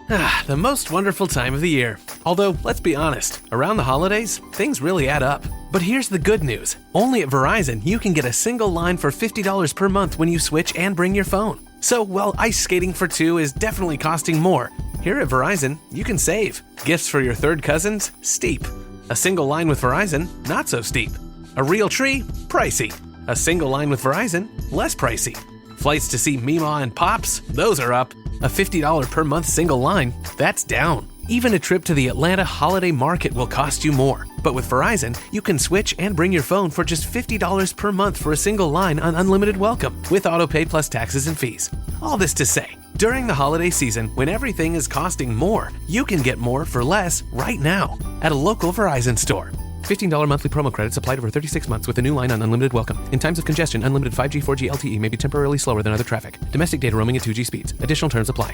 The most wonderful time of the year. Although, let's be honest, around the holidays, things really add up. But here's the good news. Only at Verizon, you can get a single line for $50 per month when you switch and bring your phone. So while ice skating for two is definitely costing more, here at Verizon, you can save. Gifts for your third cousins? Steep. A single line with Verizon? Not so steep. A real tree? Pricey. A single line with Verizon? Less pricey. Flights to see Meemaw and Pops? Those are up. A $50 per month single line? That's down. Even a trip to the Atlanta Holiday Market will cost you more. But with Verizon, you can switch and bring your phone for just $50 per month for a single line on unlimited welcome, with autopay plus taxes and fees. All this to say, during the holiday season, when everything is costing more, you can get more for less right now at a local Verizon store. $15 monthly promo credits applied over 36 months with a new line on unlimited welcome. In times of congestion, unlimited 5G, 4G LTE may be temporarily slower than other traffic. Domestic data roaming at 2G speeds. Additional terms apply.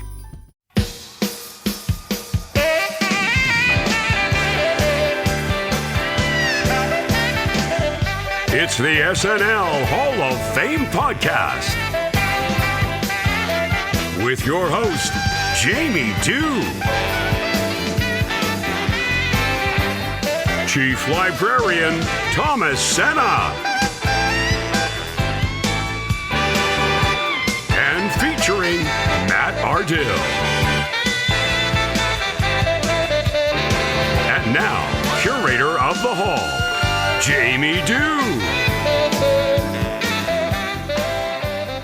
It's the SNL Hall of Fame podcast with your host, Jamie Dew. Chief Librarian Thomas Senna. And featuring Matt Ardill. And now, curator of the hall, Jamie Dew.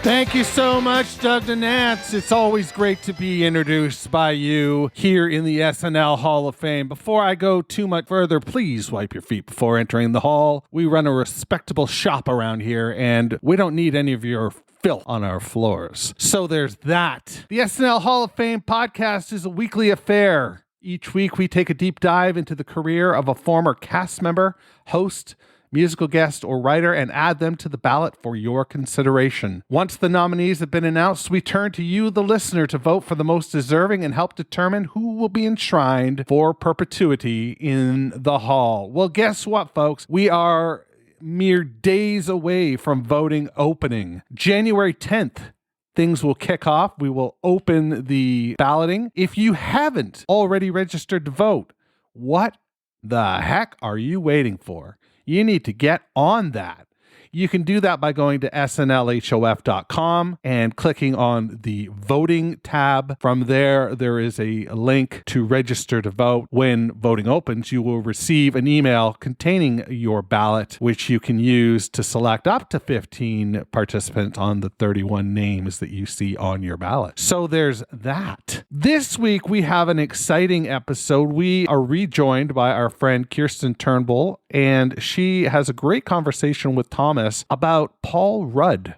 Thank you so much, Doug Nance. It's always great to be introduced by you here in the SNL Hall of Fame. Before I go too much further, please wipe your feet before entering the hall. We run a respectable shop around here, and we don't need any of your filth on our floors. So there's that. The SNL Hall of Fame podcast is a weekly affair. Each week, we take a deep dive into the career of a former cast member, host, musical guest, or writer, and add them to the ballot for your consideration. Once the nominees have been announced, we turn to you, the listener, to vote for the most deserving and help determine who will be enshrined for perpetuity in the hall. Well, guess what, folks? We are mere days away from voting opening. January 10th. Things will kick off. We will open the balloting. If you haven't already registered to vote, what the heck are you waiting for? You need to get on that. You can do that by going to snlhof.com and clicking on the voting tab. From there, there is a link to register to vote. When voting opens, you will receive an email containing your ballot, which you can use to select up to 15 participants on the 31 names that you see on your ballot. So there's that. This week, we have an exciting episode. We are rejoined by our friend Kirsten Turnbull, and she has a great conversation with Thomas about Paul Rudd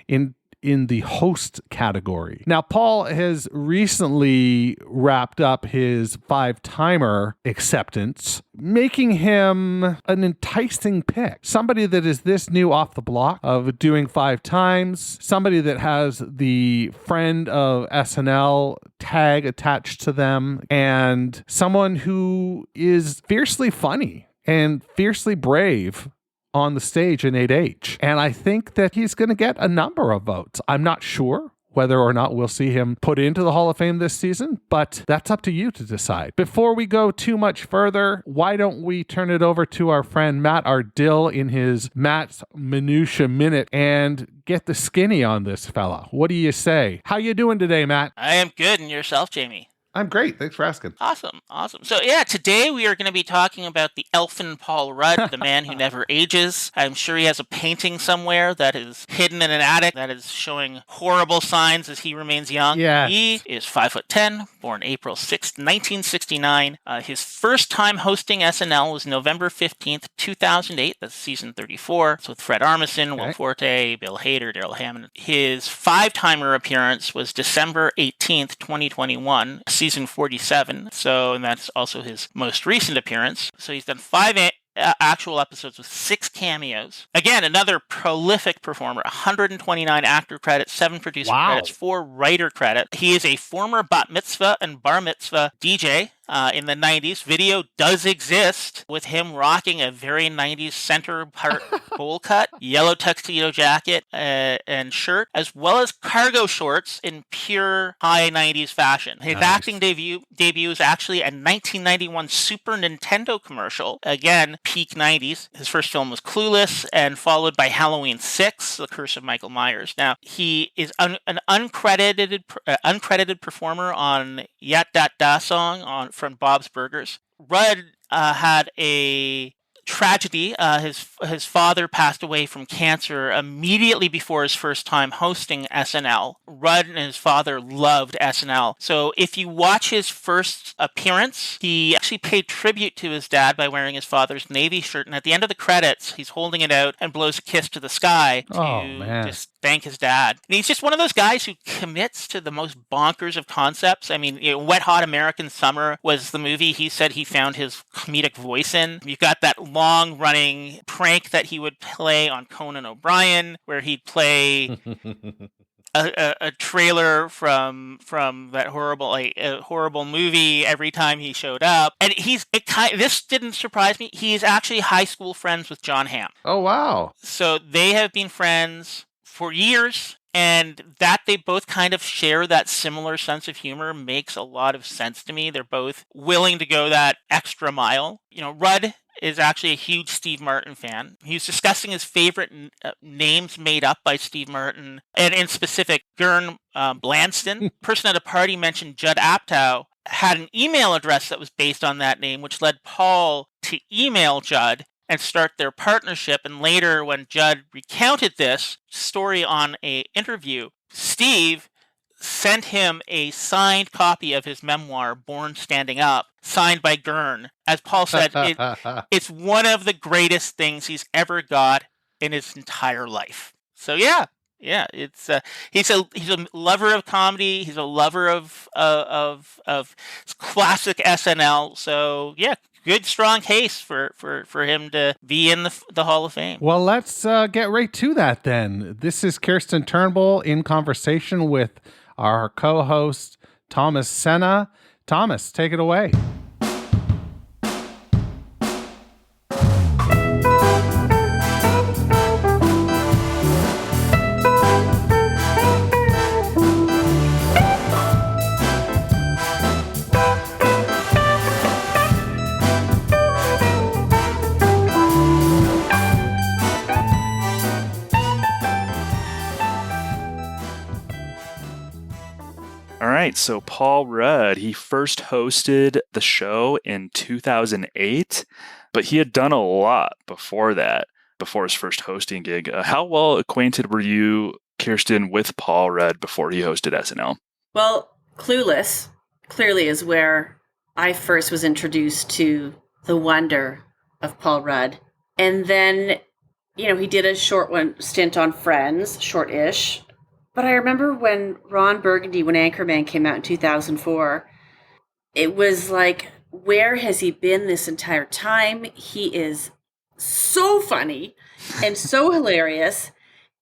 in the host category. Now, Paul has recently wrapped up his 5-timer acceptance, making him an enticing pick. Somebody that is this new off the block of doing 5 times, somebody that has the friend of SNL tag attached to them, and someone who is fiercely funny and fiercely brave on the stage in 8H. And I think that he's going to get a number of votes. I'm not sure whether or not we'll see him put into the Hall of Fame this season, but that's up to you to decide. Before we go too much further, why don't we turn it over to our friend Matt Ardill in his Matt's Minutia Minute and get the skinny on this fella. What do you say? How you doing today, Matt? I am good. And yourself, Jamie? I'm great. Thanks for asking. Awesome. So yeah, today we are going to be talking about the elfin Paul Rudd, the man who never ages. I'm sure he has a painting somewhere that is hidden in an attic that is showing horrible signs as he remains young. Yes. He is 5'10", born April 6th, 1969. His first time hosting SNL was November 15th, 2008. That's season 34. It's with Fred Armisen, Will Forte, Bill Hader, Daryl Hammond. His 5-timer appearance was December 18th, 2021. Season 47, and that's also his most recent appearance. So he's done 5 actual episodes with 6 cameos. Again, another prolific performer. 129 actor credits, 7 producer credits, 4 writer credits. He is a former bat mitzvah and bar mitzvah DJ. in the 90s. Video does exist with him rocking a very 90s center part bowl cut, yellow tuxedo jacket and shirt, as well as cargo shorts in pure high 90s fashion. His acting debut is actually a 1991 Super Nintendo commercial. Again, peak 90s. His first film was Clueless, and followed by Halloween 6, The Curse of Michael Myers. Now, he is an uncredited performer on Yat Dat Da song from Bob's Burgers. Rudd had a tragedy. His father passed away from cancer immediately before his first time hosting SNL. Rudd and his father loved SNL. So if you watch his first appearance, he actually paid tribute to his dad by wearing his father's Navy shirt. And at the end of the credits, he's holding it out and blows a kiss to the sky to just thank his dad. And he's just one of those guys who commits to the most bonkers of concepts. I mean, Wet Hot American Summer was the movie he said he found his comedic voice in. You've got that long-running prank that he would play on Conan O'Brien, where he'd play a trailer from that horrible movie every time he showed up. And this didn't surprise me. He's actually high school friends with John Hamm. Oh, wow. So they have been friends for years, and that they both kind of share that similar sense of humor makes a lot of sense to me. They're both willing to go that extra mile. Rudd is actually a huge Steve Martin fan. He was discussing his favorite names made up by Steve Martin, and in specific, Gurn Blanston. Person at a party mentioned Judd Apatow had an email address that was based on that name, which led Paul to email Judd and start their partnership. And later, when Judd recounted this story on an interview, Steve sent him a signed copy of his memoir, Born Standing Up, signed by Gurn. As Paul said, it's one of the greatest things he's ever got in his entire life. So yeah, it's he's a lover of comedy. He's a lover of classic SNL. So yeah, good strong case for him to be in the Hall of Fame. Well, let's get right to that then. This is Kirsten Turnbull in conversation with our co-host Thomas Senna. Thomas, take it away. All right, so Paul Rudd, he first hosted the show in 2008, but he had done a lot before that, before his first hosting gig. How well acquainted were you, Kirsten, with Paul Rudd before he hosted SNL? Well, Clueless clearly is where I first was introduced to the wonder of Paul Rudd. And then, he did a stint on Friends, short-ish. But I remember when Ron Burgundy, when Anchorman came out in 2004, it was like, where has he been this entire time? He is so funny and so hilarious.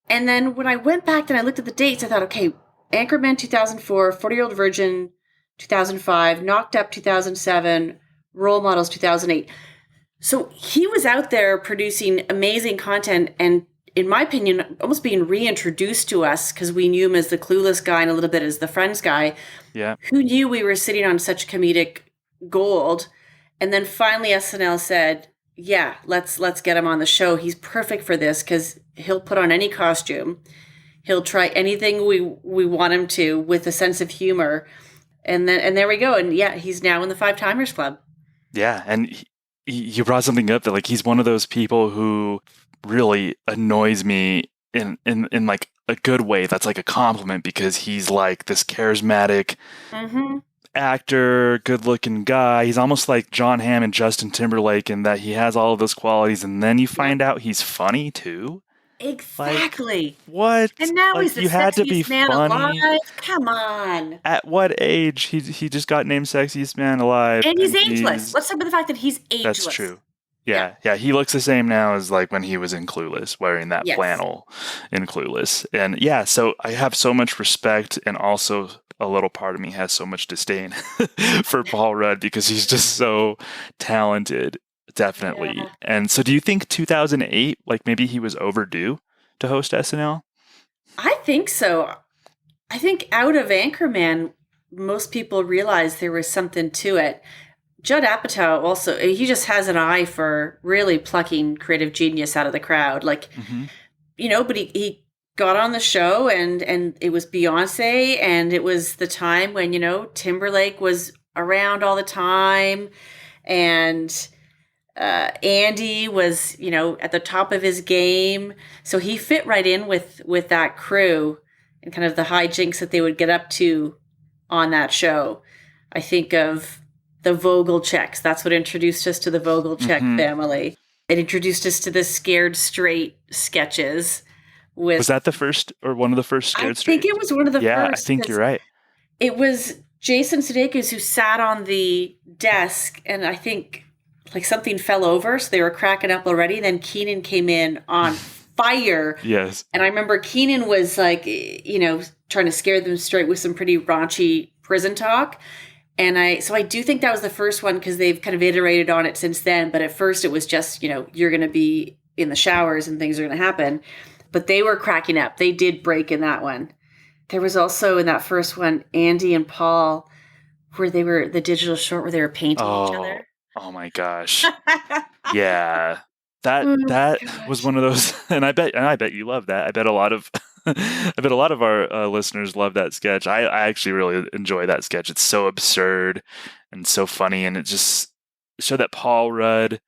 And then when I went back and I looked at the dates, I thought, okay, Anchorman 2004, 40-Year-Old Virgin 2005, Knocked Up 2007, Role Models 2008. So he was out there producing amazing content and, in my opinion, almost being reintroduced to us because we knew him as the Clueless guy and a little bit as the Friends guy. Yeah. Who knew we were sitting on such comedic gold? And then finally SNL said, yeah, let's get him on the show. He's perfect for this because he'll put on any costume. He'll try anything we want him to with a sense of humor. And there we go. And yeah, he's now in the Five Timers Club. Yeah. And you brought something up that he's one of those people who really annoys me in like a good way. That's like a compliment because he's like this charismatic actor, good looking guy. He's almost like John Hamm and Justin Timberlake in that he has all of those qualities, and then you find out he's funny too. Exactly. What? And now he's the you had to be sexiest man funny. alive. Come on. At what age? He just got named sexiest man alive. And he's ageless. Let's talk about the fact that he's ageless. That's true. Yeah. He looks the same now as like when he was in Clueless, wearing that Yes. flannel in Clueless. And so I have so much respect, and also a little part of me has so much disdain for Paul Rudd because he's just so talented, definitely. Yeah. And so do you think 2008, like maybe he was overdue to host SNL? I think so. I think out of Anchorman, most people realized there was something to it. Judd Apatow also, he just has an eye for really plucking creative genius out of the crowd. Like, but he got on the show and it was Beyonce, and it was the time when, Timberlake was around all the time, and Andy was, at the top of his game. So he fit right in with that crew and kind of the hijinks that they would get up to on that show. I think of the Vogelchecks. That's what introduced us to the Vogelcheck family. It introduced us to the Scared Straight sketches. Was that the first or one of the first Scared Straight? I think it was one of the first. Yeah, I think you're right. It was Jason Sudeikis who sat on the desk, and I think like something fell over, so they were cracking up already. Then Keenan came in on fire. Yes. And I remember Keenan was like, trying to scare them straight with some pretty raunchy prison talk. And I do think that was the first one, because they've kind of iterated on it since then. But at first it was just, you're going to be in the showers and things are going to happen. But they were cracking up. They did break in that one. There was also in that first one, Andy and Paul, where they were the digital short where they were painting each other. Oh my gosh. Yeah. That was one of those, and I bet you love that. I bet a lot of our listeners love that sketch. I actually really enjoy that sketch. It's so absurd and so funny, and it just showed that Paul Rudd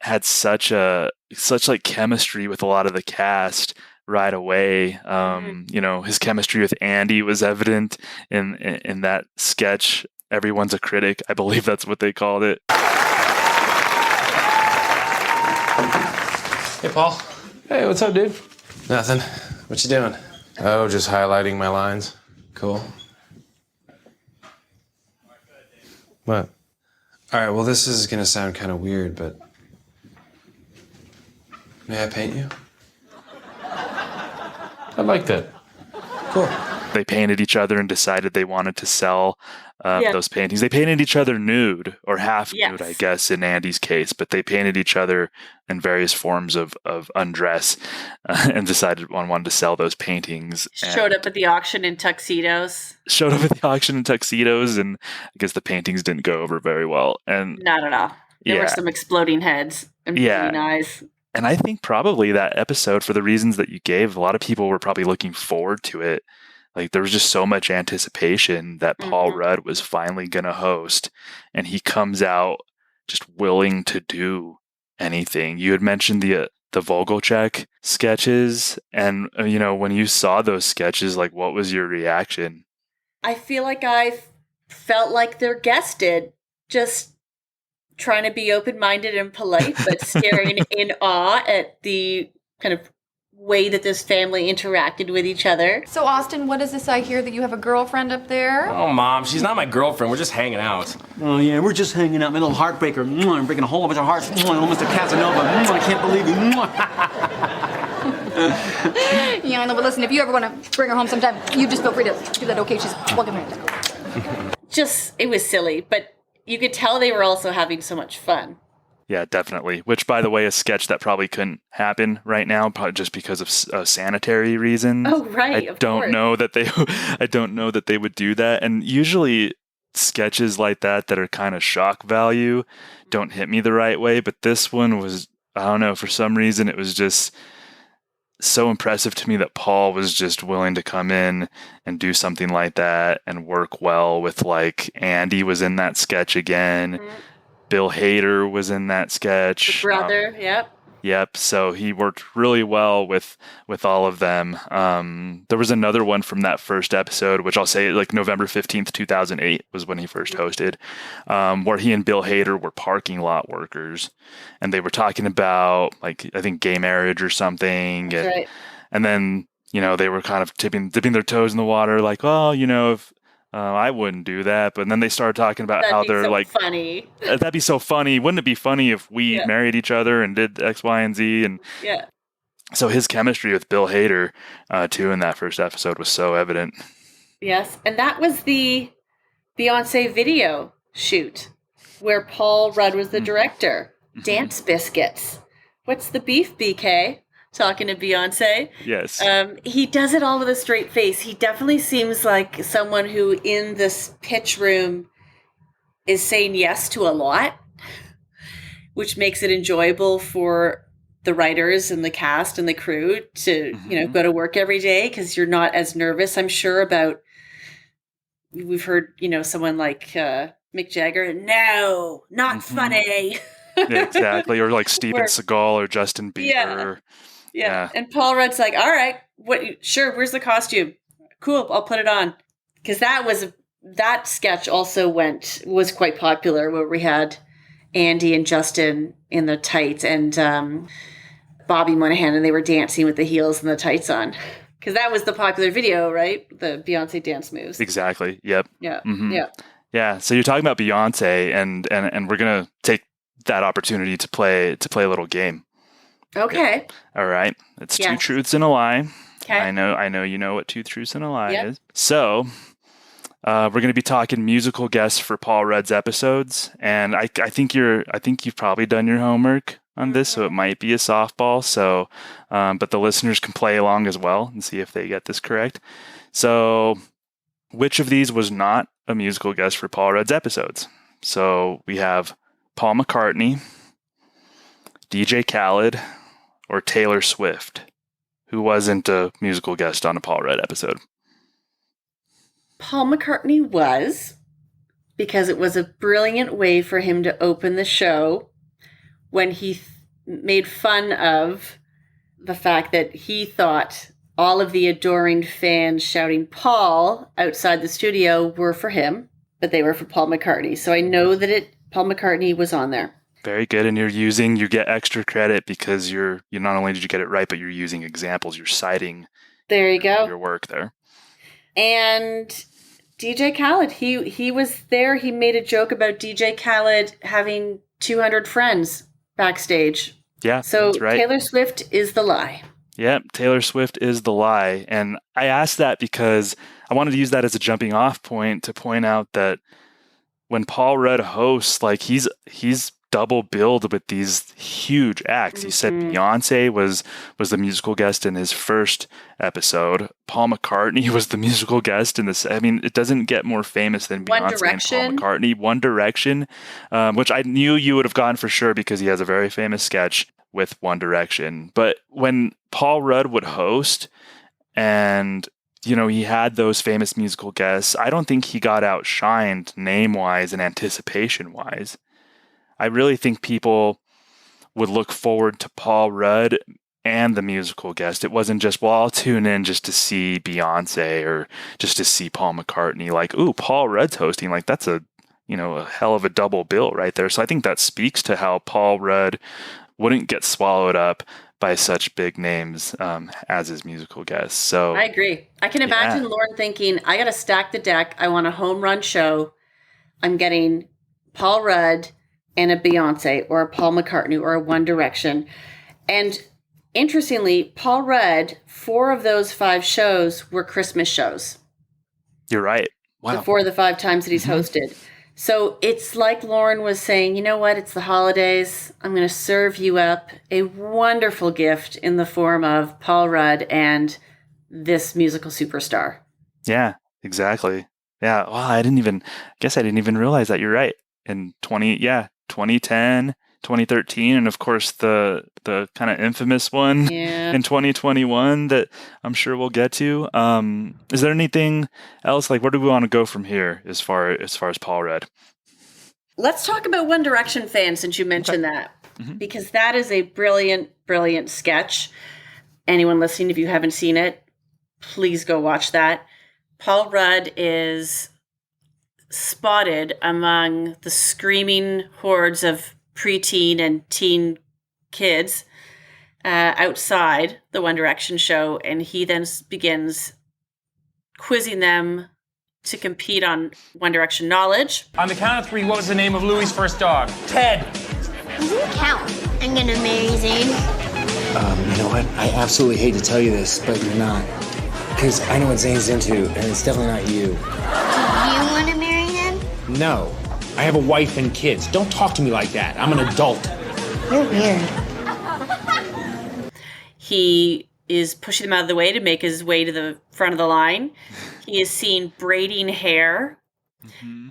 had such like chemistry with a lot of the cast right away. His chemistry with Andy was evident in that sketch. Everyone's a critic. I believe that's what they called it. Hey, Paul. Hey, what's up, dude? Nothing. What you doing? Oh, just highlighting my lines. Cool. What? All right, well, this is going to sound kind of weird, but may I paint you? I like that. Cool. They painted each other and decided they wanted to sell those paintings. They painted each other nude, or half nude, I guess, in Andy's case, but they painted each other in various forms of undress and decided one wanted to sell those paintings. Showed up at the auction in tuxedos. And I guess the paintings didn't go over very well. And not at all. There were some exploding heads and bleeding eyes. And I think probably that episode, for the reasons that you gave, a lot of people were probably looking forward to it. Like, there was just so much anticipation that Paul Rudd was finally going to host, and he comes out just willing to do anything. You had mentioned the Vogelcheck sketches, and when you saw those sketches, like, what was your reaction? I feel like I felt like their guest did, just trying to be open-minded and polite, but staring in awe at the kind of way that this family interacted with each other. So, Austin, what is this I hear that you have a girlfriend up there? Oh, Mom, she's not my girlfriend. We're just hanging out. Oh, yeah, we're just hanging out. My little heartbreaker. I'm breaking a whole bunch of hearts. Almost a Casanova. I can't believe it. Yeah, I know, but listen, if you ever want to bring her home sometime, you just feel free to do that, okay? She's welcome here. It was silly, but you could tell they were also having so much fun. Yeah, definitely. Which, by the way, a sketch that probably couldn't happen right now, probably just because of sanitary reasons. Oh, right. I don't know that they would do that. And usually, sketches like that are kind of shock value don't hit me the right way. But this one was, I don't know, for some reason, it was just so impressive to me that Paul was just willing to come in and do something like that and work well with, like, Andy was in that sketch again. Mm-hmm. Bill Hader was in that sketch. The brother, yep. Yep. So he worked really well with all of them. There was another one from that first episode, which I'll say like November 15th, 2008 was when he first hosted, where he and Bill Hader were parking lot workers, and they were talking about, like, I think gay marriage or something. That's right. And then, they were kind of dipping their toes in the water, like, well, if I wouldn't do that. But then they started talking about That'd how be they're so like, funny. that'd be so funny. Wouldn't it be funny if we Yeah. married each other and did X, Y, and Z? And Yeah. so his chemistry with Bill Hader, too, in that first episode was so evident. Yes. And that was the Beyonce video shoot where Paul Rudd was the director. Dance Biscuits. What's the beef, BK? Talking to Beyonce. Yes. He does it all with a straight face. He definitely seems like someone who in this pitch room is saying yes to a lot, which makes it enjoyable for the writers and the cast and the crew to, go to work every day because you're not as nervous, I'm sure, about, we've heard, someone like Mick Jagger, no, not funny. Yeah, exactly. Or like Steven Seagal or Justin Bieber. Yeah. And Paul Rudd's like, all right, sure, where's the costume? Cool, I'll put it on. Because that sketch also was quite popular where we had Andy and Justin in the tights and Bobby Moynihan, and they were dancing with the heels and the tights on. Because that was the popular video, right? The Beyonce dance moves. Exactly. Yep. Yeah. Mm-hmm. Yeah. Yeah. So you're talking about Beyonce, and we're gonna take that opportunity to play a little game. Okay. All right. It's Two Truths and a Lie. Okay. I know you know what Two Truths and a Lie is. So we're going to be talking musical guests for Paul Rudd's episodes, and I think you've probably done your homework on this, so it might be a softball. So, but the listeners can play along as well and see if they get this correct. So, which of these was not a musical guest for Paul Rudd's episodes? So we have Paul McCartney, DJ Khaled, or Taylor Swift, who wasn't a musical guest on a Paul Rudd episode. Paul McCartney was, because it was a brilliant way for him to open the show when he made fun of the fact that he thought all of the adoring fans shouting Paul outside the studio were for him, but they were for Paul McCartney. So I know that Paul McCartney was on there. Very good. And you get extra credit because you not only did you get it right, but you're using examples. You're citing there you go. Your work there. And DJ Khaled, he was there. He made a joke about DJ Khaled having 200 friends backstage. Yeah, so that's right. Taylor Swift is the lie. Yep, Taylor Swift is the lie. And I asked that because I wanted to use that as a jumping off point to point out that when Paul Rudd hosts, like he's double billed with these huge acts. He said Beyonce was the musical guest in his first episode. Paul McCartney was the musical guest in this. I mean, it doesn't get more famous than Beyonce and Paul McCartney. One Direction, which I knew you would have gotten for sure because he has a very famous sketch with One Direction. But when Paul Rudd would host and he had those famous musical guests, I don't think he got outshined name-wise and anticipation-wise. I really think people would look forward to Paul Rudd and the musical guest. It wasn't just, well, I'll tune in just to see Beyonce or just to see Paul McCartney. Like, ooh, Paul Rudd's hosting. Like, that's a hell of a double bill right there. So I think that speaks to how Paul Rudd wouldn't get swallowed up by such big names as his musical guests. So I agree. I can imagine Lauren thinking, I got to stack the deck. I want a home run show. I'm getting Paul Rudd and a Beyonce or a Paul McCartney or a One Direction. And interestingly, Paul Rudd, 4 of those 5 shows were Christmas shows. You're right. Wow. The 4 of the 5 times that he's hosted. So it's like Lauren was saying, you know what? It's the holidays. I'm going to serve you up a wonderful gift in the form of Paul Rudd and this musical superstar. Yeah, exactly. Yeah. Well, I didn't even realize that. You're right. In 2010, 2013, and of course the kind of infamous one in 2021 that I'm sure we'll get to. Is there anything else? Like, where do we want to go from here as far as Paul Rudd? Let's talk about One Direction fans since you mentioned that, because that is a brilliant, brilliant sketch. Anyone listening, if you haven't seen it, please go watch that. Paul Rudd is spotted among the screaming hordes of preteen and teen kids outside the One Direction show, and he then begins quizzing them to compete on One Direction knowledge. On the count of 3, what was the name of Louis' first dog? Ted. Doesn't count. I'm gonna marry Zayn. You know what? I absolutely hate to tell you this, but you're not. Because I know what Zayn's into, and it's definitely not you. Do you want to marry him? No. I have a wife and kids. Don't talk to me like that. I'm an adult. You're weird. He is pushing them out of the way to make his way to the front of the line. He is seen braiding hair.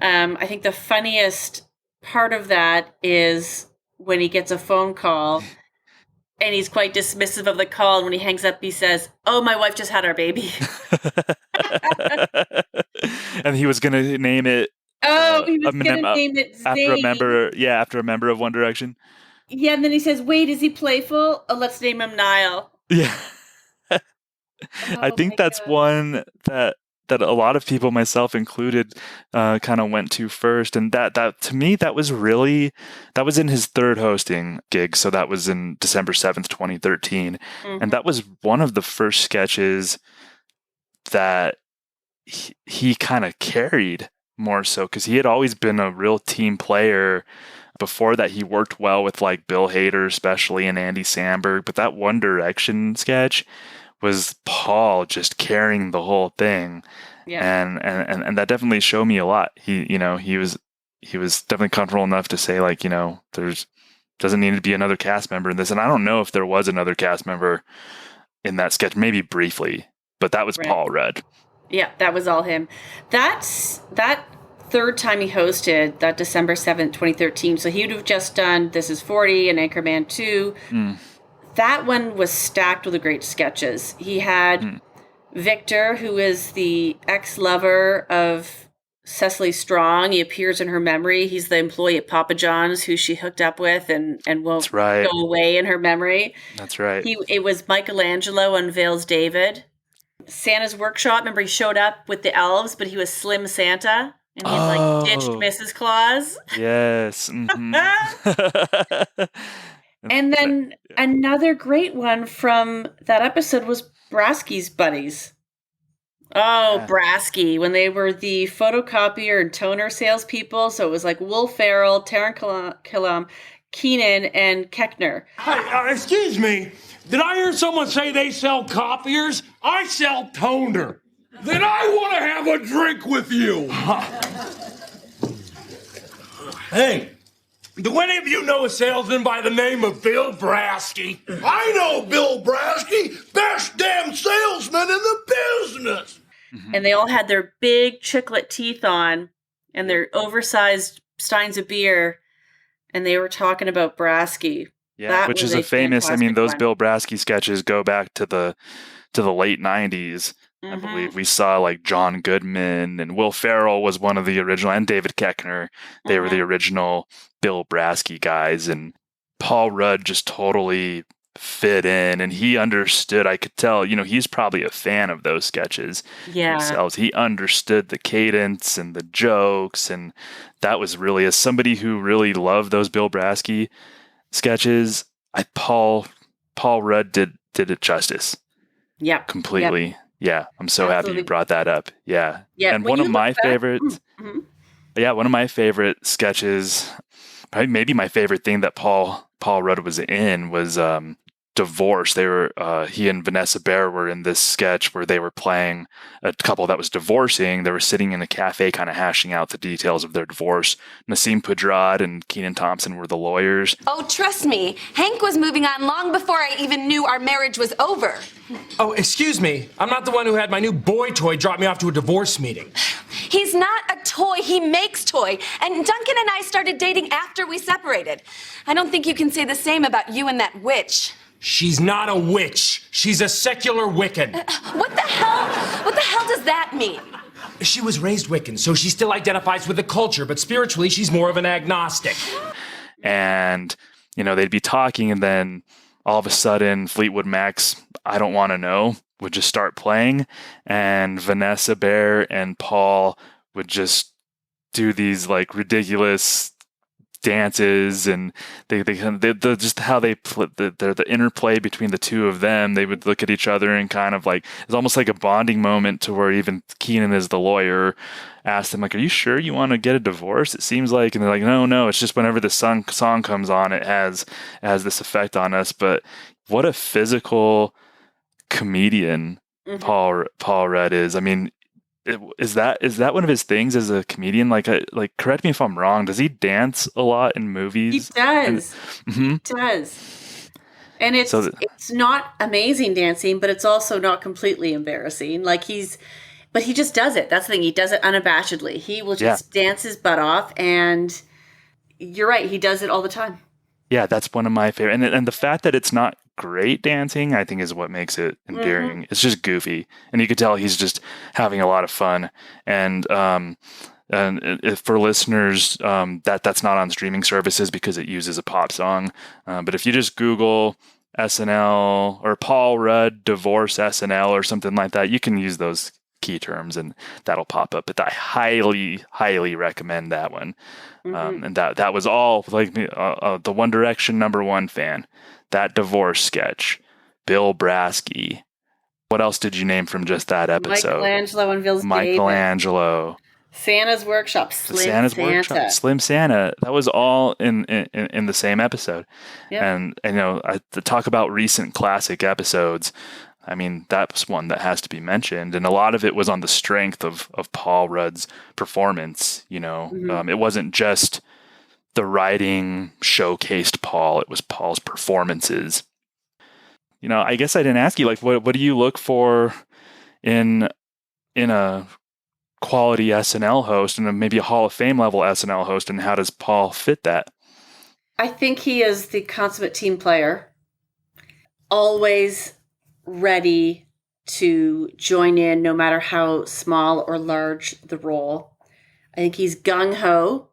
I think the funniest part of that is when he gets a phone call and he's quite dismissive of the call. And when he hangs up, he says, "Oh, my wife just had our baby." And he was going to name it. Oh, he was going to name it Zayn. After a member of One Direction. Yeah, and then he says, "Wait, is he playful? Oh, let's name him Niall." Yeah. I think that's one that a lot of people, myself included, kind of went to first. And that to me, that was in his third hosting gig. So that was in December 7th, 2013. And that was one of the first sketches that he kind of carried more so, because he had always been a real team player. Before that, he worked well with like Bill Hader, especially, and Andy Samberg. But that One Direction sketch was Paul just carrying the whole thing. Yeah. And that definitely showed me a lot. He was definitely comfortable enough to say, like, there's doesn't need to be another cast member in this. And I don't know if there was another cast member in that sketch, maybe briefly, but that was Paul Rudd. Yeah, that was all him. That third time he hosted, that December 7th, 2013. So he would have just done This Is 40 and Anchorman 2. That one was stacked with great sketches. He had Victor, who is the ex-lover of Cecily Strong. He appears in her memory. He's the employee at Papa John's who she hooked up with and won't go away in her memory. That's right. It was Michelangelo on Vale's David. Santa's Workshop. Remember, he showed up with the elves, but he was Slim Santa. And he like ditched Mrs. Claus. Yes. And then another great one from that episode was Brasky's buddies. Oh, Brasky, when they were the photocopier and toner salespeople. So it was like Will Ferrell, Taron Killam, Keenan, and Keckner. Hey, excuse me. Did I hear someone say they sell copiers? I sell toner. Then I want to have a drink with you. Hey, do any of you know a salesman by the name of Bill Brasky? I know Bill Brasky, best damn salesman in the business. And they all had their big chiclet teeth on and their oversized steins of beer, and they were talking about Brasky. Yeah, which is a famous. I mean, those Bill Brasky sketches go back to the late 90s. I believe we saw like John Goodman and Will Ferrell was one of the original, and David Koechner. They were the original Bill Brasky guys, and Paul Rudd just totally fit in, and he understood. I could tell, he's probably a fan of those sketches themselves. He understood the cadence and the jokes, and that was really, as somebody who really loved those Bill Brasky sketches, Paul Rudd did it justice. Yeah, completely. Yep. Yeah, I'm so happy you brought that up. Yeah. And one of my favorites. One of my favorite sketches, probably maybe my favorite thing that Paul Rudd was in was Divorce. They were he and Vanessa Bayer were in this sketch where they were playing a couple that was divorcing. They were sitting in a cafe kind of hashing out the details of their divorce. Nassim Pedrad and Kenan Thompson were the lawyers. Oh, trust me, Hank was moving on long before I even knew our marriage was over. Oh, excuse me. I'm not the one who had my new boy toy drop me off to a divorce meeting. He's not a toy, he makes toy. And Duncan and I started dating after we separated. I don't think you can say the same about you and that witch. She's not a witch. She's a secular Wiccan. What the hell does that mean? She was raised Wiccan, so she still identifies with the culture, but spiritually she's more of an agnostic. And, they'd be talking, and then all of a sudden Fleetwood Mac's I Don't Want to Know would just start playing, and Vanessa Bayer and Paul would just do these like ridiculous dances, and they just how they the interplay between the two of them. They would look at each other and kind of like, it's almost like a bonding moment to where even Keenan, as the lawyer, asked him like, "Are you sure you want to get a divorce? It seems like," and they're like, "No, it's just whenever the song comes on, it has this effect on us." But what a physical comedian Paul Rudd is. I mean, is that one of his things as a comedian? Like correct me if I'm wrong. Does he dance a lot in movies? He does. He does. And it's not amazing dancing, but it's also not completely embarrassing. But he just does it. That's the thing. He does it unabashedly. He will just dance his butt off, and you're right. He does it all the time. Yeah, that's one of my favorite. And the fact that it's not great dancing, I think, is what makes it endearing. It's just goofy, and you could tell he's just having a lot of fun. And if for listeners, that's not on streaming services because it uses a pop song. But if you just Google SNL or Paul Rudd divorce SNL or something like that, you can use those key terms and that'll pop up. But I highly recommend that one. And that was all like the One Direction #1 fan. That divorce sketch, Bill Brasky. What else did you name from just that episode? Michelangelo and Ville's Michelangelo. Santa's Workshop, Slim Santa. That was all in the same episode. Yep. And to talk about recent classic episodes, I mean, that's one that has to be mentioned. And a lot of it was on the strength of Paul Rudd's performance. It wasn't just the writing showcased Paul, it was Paul's performances. I guess I didn't ask you, like, what do you look for in a quality SNL host and maybe a Hall of Fame level SNL host, and how does Paul fit that? I think he is the consummate team player, always ready to join in no matter how small or large the role. I think he's gung-ho,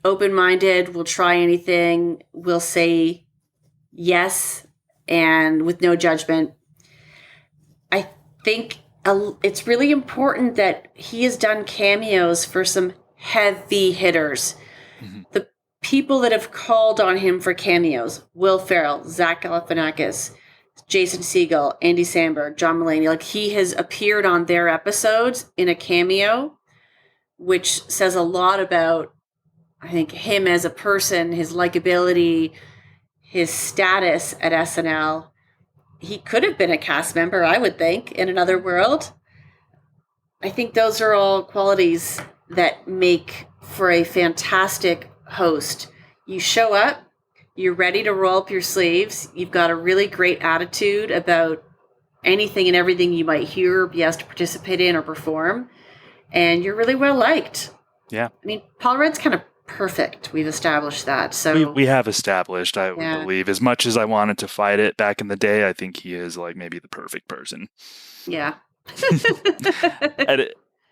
open-minded, will try anything, will say yes, and with no judgment. I think it's really important that he has done cameos for some heavy hitters. The people that have called on him for cameos: Will Ferrell, Zach Galifianakis, Jason Segel, Andy Samberg, John Mulaney. Like, he has appeared on their episodes in a cameo, which says a lot about, I think, him as a person, his likability, his status at SNL. He could have been a cast member, I would think, in another world. I think those are all qualities that make for a fantastic host. You show up, you're ready to roll up your sleeves, you've got a really great attitude about anything and everything you might hear or be asked to participate in or perform, and you're really well liked. Yeah. I mean, Paul Rudd's kind of perfect. We've established that. So we have established, I would believe, as much as I wanted to fight it back in the day, I think he is like maybe the perfect person. Yeah.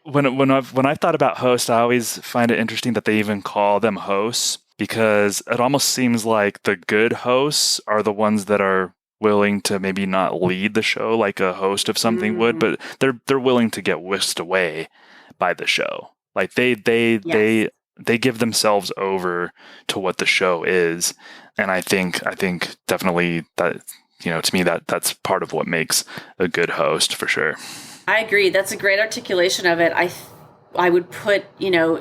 When I've thought about hosts, I always find it interesting that they even call them hosts, because it almost seems like the good hosts are the ones that are willing to maybe not lead the show like a host of something would, but they're willing to get whisked away by the show. Like they give themselves over to what the show is. And I think definitely that, to me, that's part of what makes a good host, for sure. I agree. That's a great articulation of it. I would put,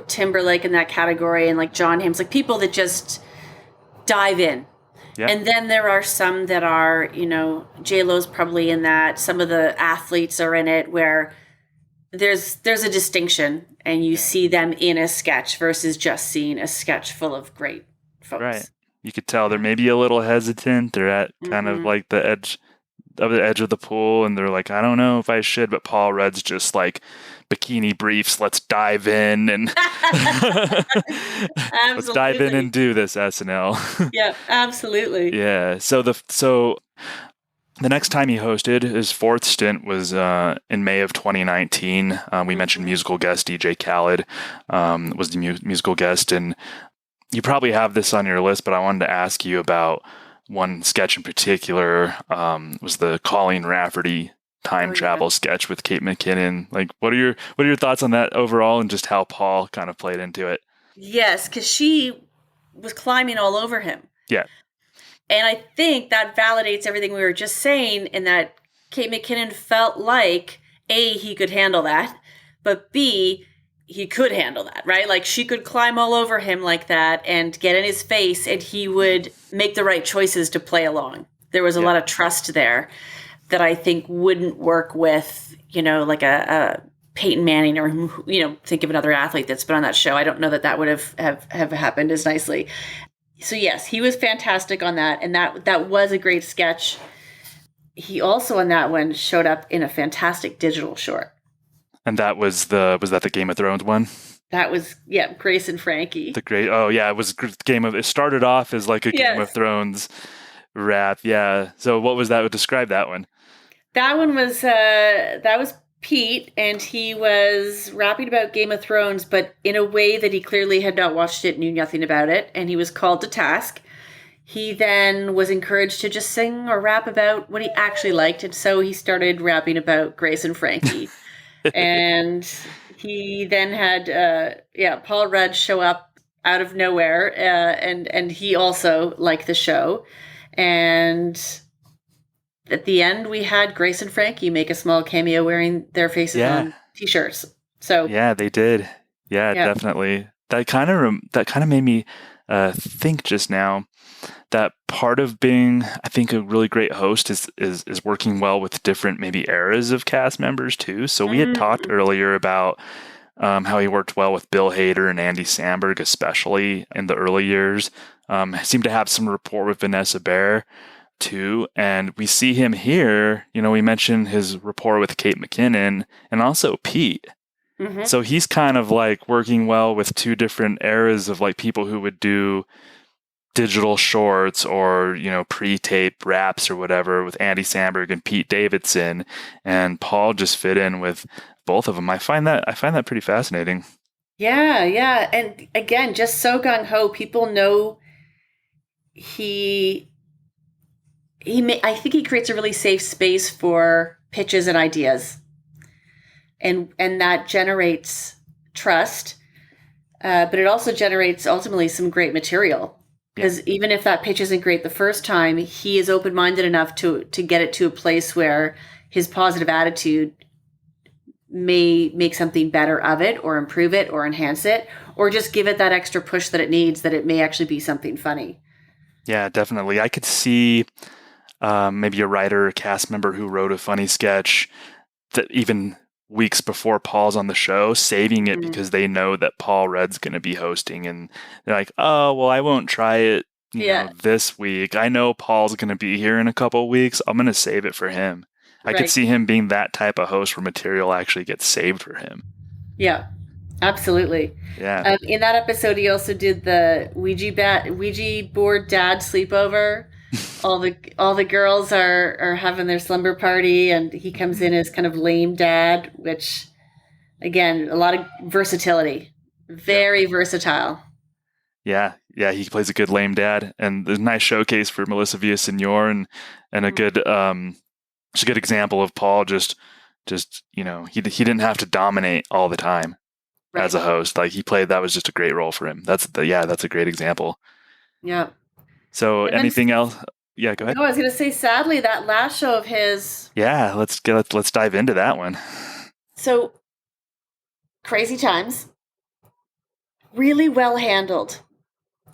Timberlake in that category, and like John Hamm's, like people that just dive in. Yeah. And then there are some that are, J-Lo's probably in that. Some of the athletes are in it, where there's a distinction, and you see them in a sketch versus just seeing a sketch full of great folks. Right. You could tell they're maybe a little hesitant. They're at kind of like the edge of the pool, and they're like, I don't know if I should, but Paul Rudd's just like, bikini briefs, let's dive in and let's dive in and do this SNL. Yeah, absolutely. Yeah. So the next time he hosted, his fourth stint was in May of 2019. We mentioned musical guest DJ Khaled was the musical guest, and you probably have this on your list, but I wanted to ask you about one sketch in particular. Was the Colleen Rafferty time travel sketch with Kate McKinnon. Like, what are your thoughts on that overall, and just how Paul kind of played into it? Yes, because she was climbing all over him. Yeah. And I think that validates everything we were just saying, in that Kate McKinnon felt like, A, he could handle that, but B, he could handle that, right? Like, she could climb all over him like that and get in his face, and he would make the right choices to play along. There was a lot of trust there that I think wouldn't work with, like a Peyton Manning, or, think of another athlete that's been on that show. I don't know that would have happened as nicely. So yes, he was fantastic on that. And that was a great sketch. He also on that one showed up in a fantastic digital short. And that was that the Game of Thrones one? That was, Grace and Frankie. It started off as like a Game of Thrones rap. Yeah. So what was that? Describe that one. That one was Pete, and he was rapping about Game of Thrones, but in a way that he clearly had not watched it, knew nothing about it, and he was called to task. He then was encouraged to just sing or rap about what he actually liked, and so he started rapping about Grace and Frankie. And he then had, Paul Rudd show up out of nowhere, and he also liked the show. And at the end, we had Grace and Frankie make a small cameo wearing their faces on T-shirts. So yeah, they did. Yeah, definitely. That kind of made me think just now that part of being, I think, a really great host is working well with different maybe eras of cast members too. So we had talked earlier about how he worked well with Bill Hader and Andy Samberg, especially in the early years. Seemed to have some rapport with Vanessa Bayer too, and we see him here. We mentioned his rapport with Kate McKinnon and also Pete. Mm-hmm. So he's kind of like working well with two different eras of like people who would do digital shorts or pre-tape raps or whatever with Andy Samberg and Pete Davidson, and Paul just fit in with both of them. I find that pretty fascinating. Yeah, and again, just so gung ho. People know I think he creates a really safe space for pitches and ideas, and that generates trust, but it also generates ultimately some great material, because even if that pitch isn't great the first time, he is open-minded enough to get it to a place where his positive attitude may make something better of it, or improve it, or enhance it, or just give it that extra push that it needs, that it may actually be something funny. Yeah, definitely. I could see maybe a writer or cast member who wrote a funny sketch that even weeks before Paul's on the show, saving it because they know that Paul Rudd's going to be hosting, and they're like, oh, well, I won't try it this week. I know Paul's going to be here in a couple of weeks. I'm going to save it for him. I could see him being that type of host where material actually gets saved for him. Yeah, absolutely. Yeah. In that episode, he also did the Ouija board dad sleepover. All the girls are having their slumber party, and he comes in as kind of lame dad, which, again, a lot of versatility. Very versatile. Yeah, he plays a good lame dad, and there's a nice showcase for Melissa Villaseñor, and a good it's a good example of Paul just he didn't have to dominate all the time as a host. Like, that was just a great role for him. That's a great example. Yeah. So anything else? Yeah, go ahead. No, I was going to say, sadly, that last show of his. Yeah, let's dive into that one. So, Crazy Times. Really well handled.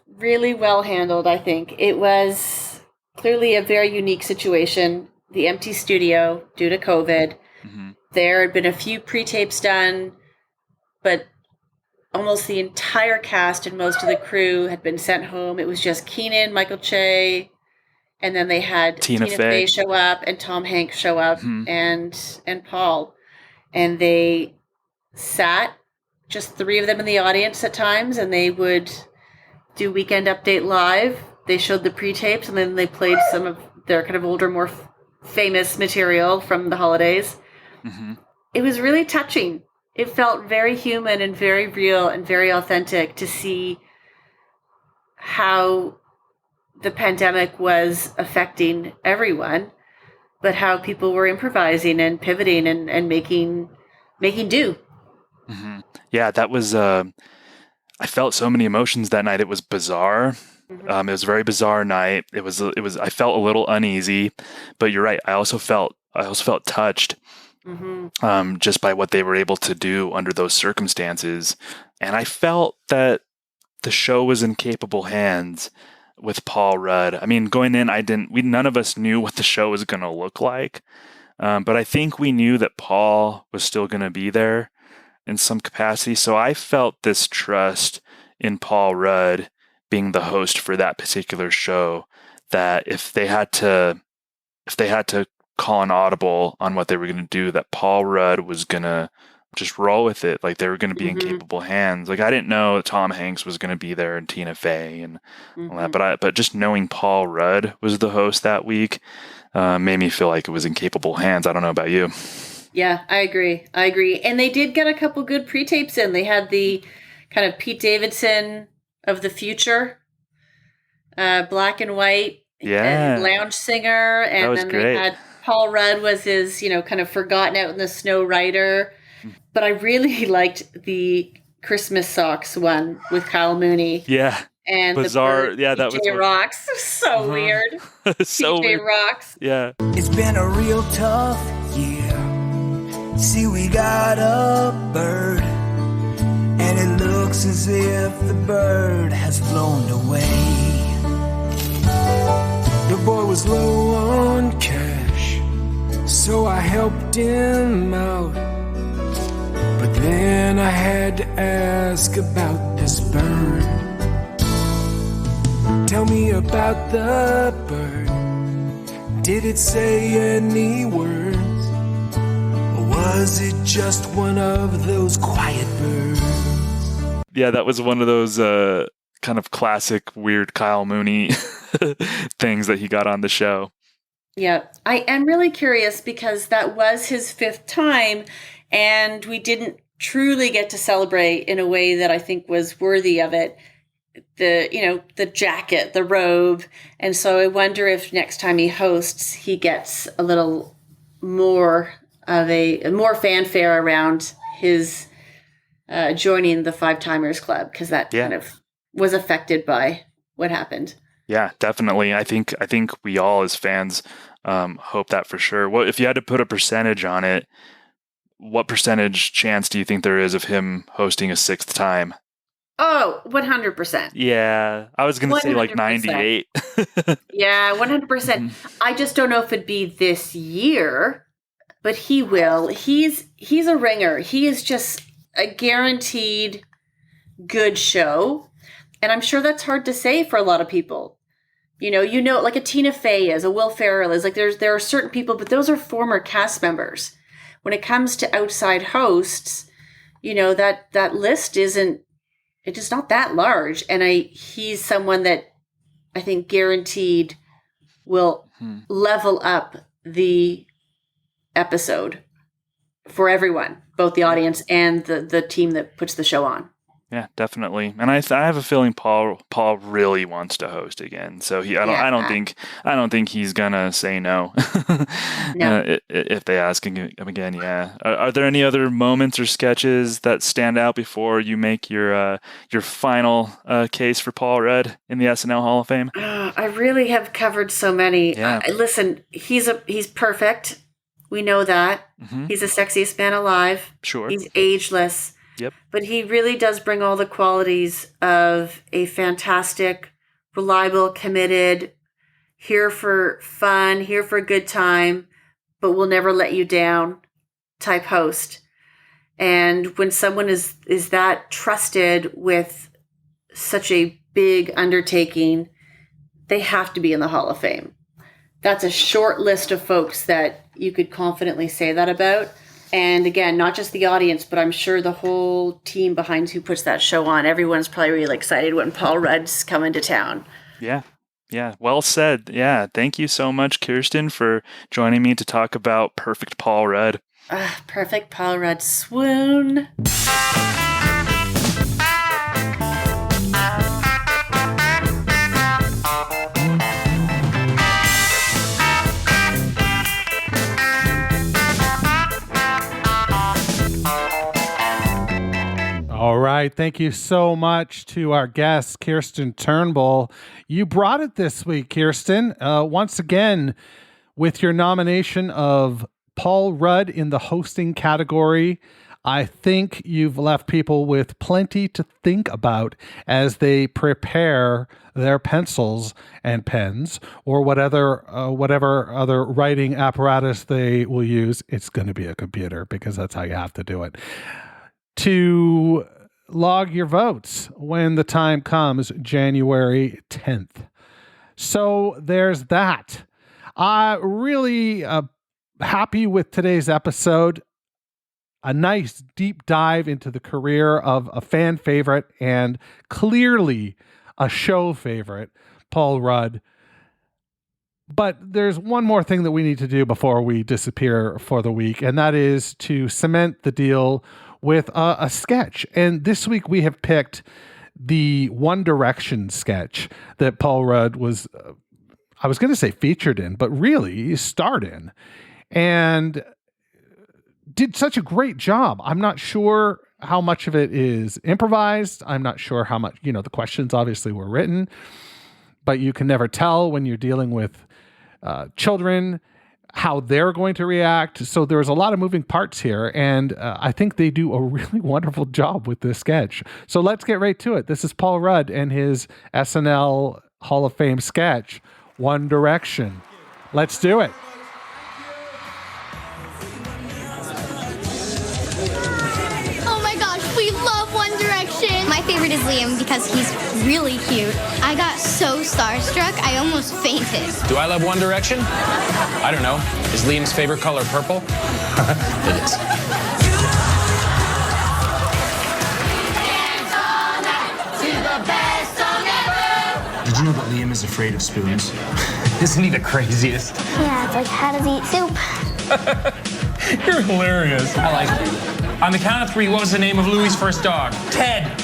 Really well handled, I think. It was clearly a very unique situation. The empty studio due to COVID. Mm-hmm. There had been a few pre-tapes done, but almost the entire cast and most of the crew had been sent home. It was just Keenan, Michael Che, and then they had Tina Fey show up and Tom Hanks show up, and Paul. And they sat, just three of them in the audience at times, and they would do Weekend Update Live. They showed the pre-tapes, and then they played some of their kind of older, more famous material from the holidays. Mm-hmm. It was really touching. It felt very human and very real and very authentic to see how the pandemic was affecting everyone, but how people were improvising and pivoting and making do. Mm-hmm. Yeah, that was I felt so many emotions that night. It was bizarre. It was a very bizarre night. It was. I felt a little uneasy, but you're right. I also felt touched, just by what they were able to do under those circumstances, and I felt that the show was in capable hands with Paul Rudd. I mean, going in, none of us knew what the show was going to look like, but I think we knew that Paul was still going to be there in some capacity. So I felt this trust in Paul Rudd being the host for that particular show, that if they had to call an audible on what they were going to do, that Paul Rudd was going to just roll with it. Like they were going to be in capable hands. Like I didn't know Tom Hanks was going to be there and Tina Fey and all that, but just knowing Paul Rudd was the host that week made me feel like it was in capable hands. I don't know about you. Yeah, I agree. And they did get a couple good pre-tapes in. They had the kind of Pete Davidson of the future, black and white, and lounge singer. And then great. They had Paul Rudd was his, kind of forgotten out in the snow rider. But I really liked the Christmas socks one with Kyle Mooney. Yeah. And bizarre. Yeah, that was Rocks. So weird. So PJ Rocks. Yeah. It's been a real tough year. See, we got a bird, and it looks as if the bird has flown away. The boy was low on cash, so I helped him out. But then I had to ask about this bird. Tell me about the bird. Did it say any words? Or was it just one of those quiet birds? Yeah, that was one of those kind of classic weird Kyle Mooney things that he got on the show. Yeah, I am really curious because that was his 5th time, and we didn't truly get to celebrate in a way that I think was worthy of it. The jacket, the robe. And so I wonder if next time he hosts, he gets a little more fanfare around his joining the 5-Timers Club, because that kind of was affected by what happened. Yeah, definitely. I think we all as fans hope that for sure. What if you had to put a percentage on it? What percentage chance do you think there is of him hosting a 6th time? Oh, 100%. Yeah, I was going to say like 98. Yeah, 100%. I just don't know if it'd be this year, but he will. He's a ringer. He is just a guaranteed good show. And I'm sure that's hard to say for a lot of people. Like a Tina Fey is, a Will Ferrell is, like there are certain people, but those are former cast members. When it comes to outside hosts, that list it's not that large. And he's someone that I think guaranteed will level up the episode for everyone, both the audience and the team that puts the show on. Yeah, definitely. And I have a feeling Paul really wants to host again. So I don't think he's gonna say no. No. If they ask him again. Yeah. Are there any other moments or sketches that stand out before you make your final case for Paul Rudd in the SNL Hall of Fame? I really have covered so many. Yeah. Listen, he's perfect. We know that. He's the sexiest man alive. Sure. He's ageless. Yep. But he really does bring all the qualities of a fantastic, reliable, committed, here for fun, here for a good time, but will never let you down type host. And when someone is that trusted with such a big undertaking, they have to be in the Hall of Fame. That's a short list of folks that you could confidently say that about. And again, not just the audience, but I'm sure the whole team behind who puts that show on. Everyone's probably really excited when Paul Rudd's coming to town. Yeah. Yeah. Well said. Yeah. Thank you so much, Kirsten, for joining me to talk about Perfect Paul Rudd. Perfect Paul Rudd swoon. All right. right. Thank you so much to our guest, Kirsten Turnbull. You brought it this week, Kirsten. Once again, with your nomination of Paul Rudd in the hosting category, I think you've left people with plenty to think about as they prepare their pencils and pens or whatever other writing apparatus they will use. It's going to be a computer because that's how you have to do it. To log your votes when the time comes, January 10th. So there's that. Really happy with today's episode. A nice deep dive into the career of a fan favorite and clearly a show favorite, Paul Rudd. But there's one more thing that we need to do before we disappear for the week, and that is to cement the deal with a sketch. And this week we have picked the One Direction sketch that Paul Rudd was, I was going to say featured in, but really starred in. And did such a great job. I'm not sure how much of it is improvised. I'm not sure how much, the questions obviously were written, but you can never tell when you're dealing with children, how they're going to react. So there's a lot of moving parts here. And I think they do a really wonderful job with this sketch. So let's get right to it. This is Paul Rudd and his SNL Hall of Fame sketch, One Direction. Let's do it. We love One Direction. My favorite is Liam because he's really cute. I got so starstruck, I almost fainted. Do I love One Direction? I don't know. Is Liam's favorite color purple? It is. Did you know that Liam is afraid of spoons? Isn't he the craziest? Yeah, it's like, how does he eat soup? You're hilarious. I like it. On the count of 3, what was the name of Louis' first dog? Ted.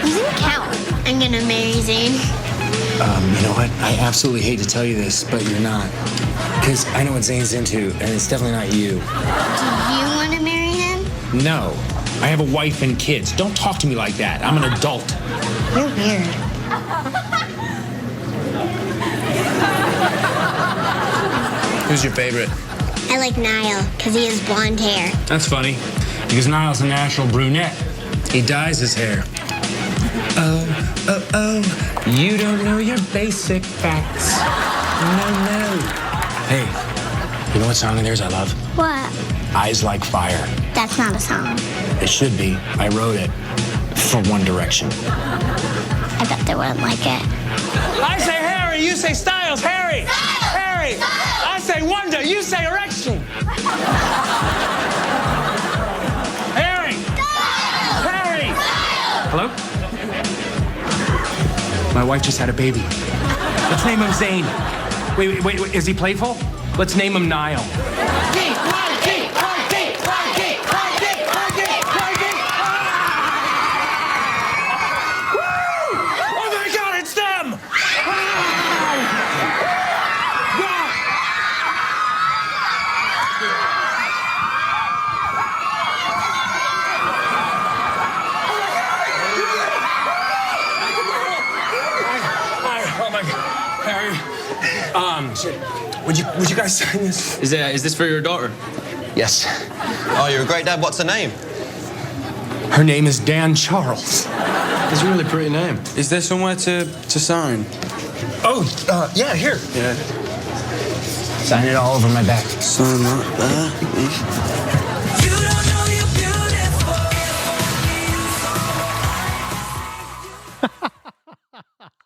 He didn't count. I'm gonna marry Zane. You know what? I absolutely hate to tell you this, but you're not. Because I know what Zane's into, and it's definitely not you. Do you want to marry him? No. I have a wife and kids. Don't talk to me like that. I'm an adult. You're weird. Who's your favorite? I like Niall, because he has blonde hair. That's funny, because Niall's a natural brunette. He dyes his hair. Oh. You don't know your basic facts. No. Hey, you know what song of theirs I love? What? Eyes Like Fire. That's not a song. It should be. I wrote it for One Direction. I bet they wouldn't like it. I say Harry, you say Styles. Harry! Styles! Harry! Styles! I say Wonder, you say Erection. Harry! Styles! Harry! Styles! Hello? My wife just had a baby. Let's name him Zane. Wait, is he playful? Let's name him Niall. Would you guys sign this? Is this for your daughter? Yes. Oh, you're a great dad. What's her name? Her name is Dan Charles. It's a really pretty name. Is there somewhere to sign? Oh, yeah, here. Yeah. Sign it all over my back. Sign that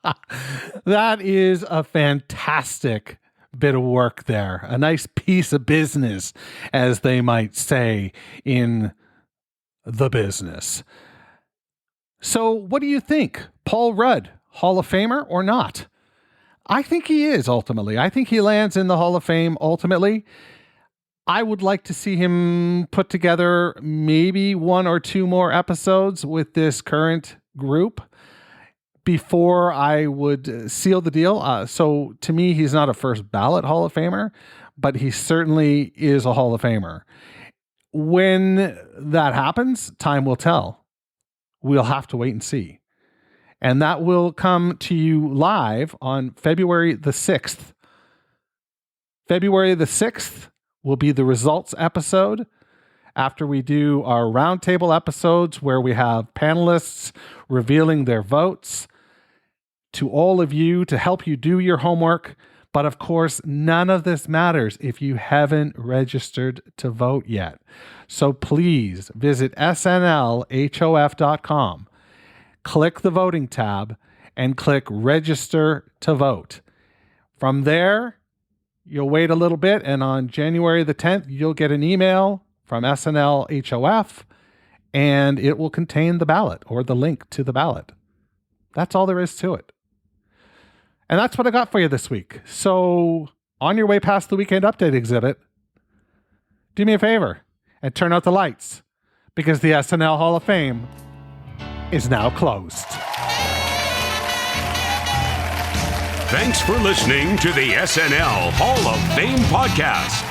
there. That is a fantastic bit of work there. A nice piece of business, as they might say in the business. So what do you think? Paul Rudd, Hall of Famer or not? I think he is ultimately. I think he lands in the Hall of Fame ultimately. I would like to see him put together maybe 1 or 2 more episodes with this current group before I would seal the deal. So to me, he's not a first ballot Hall of Famer, but he certainly is a Hall of Famer. When that happens, time will tell. we'll have to wait and see. And that will come to you live on February the 6th. February the 6th will be the results episode after we do our roundtable episodes where we have panelists revealing their votes to all of you to help you do your homework. But of course, none of this matters if you haven't registered to vote yet. So please visit snlhof.com, click the voting tab, and click register to vote. From there, you'll wait a little bit, and on January the 10th, you'll get an email from SNL HOF, and it will contain the ballot or the link to the ballot. That's all there is to it. And that's what I got for you this week. So on your way past the Weekend Update exhibit, do me a favor and turn out the lights, because the SNL Hall of Fame is now closed. Thanks for listening to the SNL Hall of Fame podcast.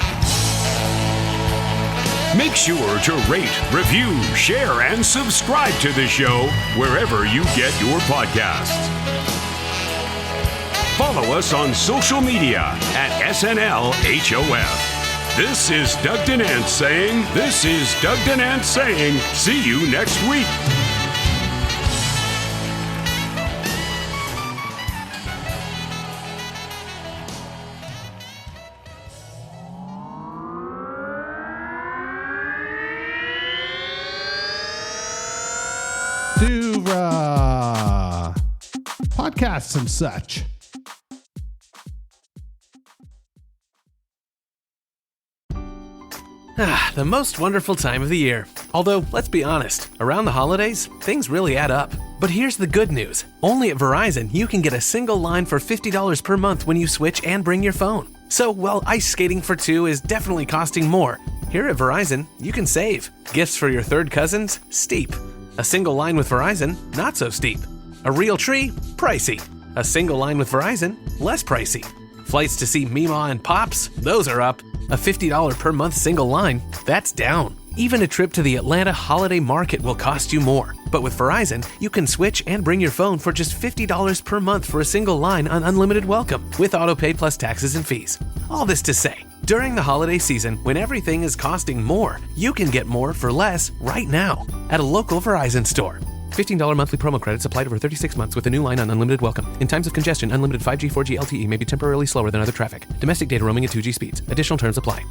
Make sure to rate, review, share, and subscribe to the show wherever you get your podcasts. Follow us on social media at SNLHOF. This is Doug Denant saying, see you next week. Podcasts and such. The most wonderful time of the year. Although, let's be honest, around the holidays, things really add up. But here's the good news. Only at Verizon, you can get a single line for $50 per month when you switch and bring your phone. So while ice skating for two is definitely costing more, here at Verizon, you can save. Gifts for your third cousins? Steep. A single line with Verizon? Not so steep. A real tree? Pricey. A single line with Verizon? Less pricey. Flights to see Mima and Pops? Those are up. A $50 per month single line? That's down. Even a trip to the Atlanta Holiday Market will cost you more. But with Verizon, you can switch and bring your phone for just $50 per month for a single line on unlimited welcome, with autopay plus taxes and fees. All this to say, during the holiday season, when everything is costing more, you can get more for less right now at a local Verizon store. $15 monthly promo credits applied over 36 months with a new line on unlimited welcome. In times of congestion, unlimited 5G, 4G LTE may be temporarily slower than other traffic. Domestic data roaming at 2G speeds. Additional terms apply.